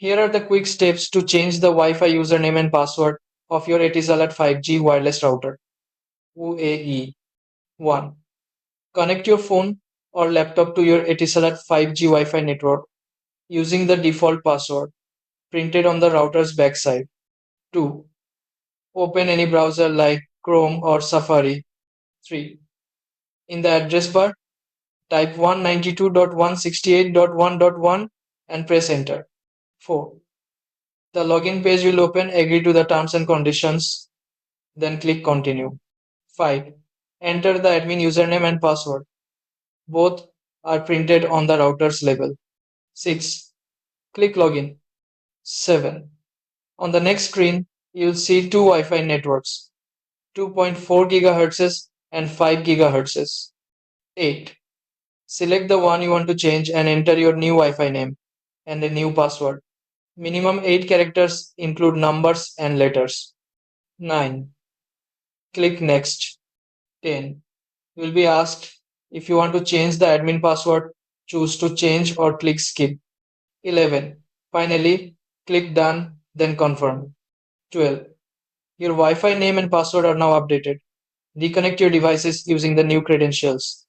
Here are the quick steps to change the Wi-Fi username and password of your Etisalat 5G wireless router. UAE 1. Connect your phone or laptop to your Etisalat 5G Wi-Fi network using the default password printed on the router's backside. 2. Open any browser like Chrome or Safari. 3. In the address bar, type 192.168.1.1 and press enter. 4. The login page will open. Agree to the terms and conditions, then click continue. 5. Enter the admin username and password. Both are printed on the router's label. 6. Click login. 7. On the next screen, you'll see two Wi-Fi networks, 2.4 GHz and 5 GHz. 8. Select the one you want to change and enter your new Wi-Fi name and a new password. Minimum 8 characters include numbers and letters. 9. Click next. 10. You will be asked if you want to change the admin password. Choose to change or click skip. 11. Finally, click done, then confirm. 12. Your Wi-Fi name and password are now updated. Reconnect your devices using the new credentials.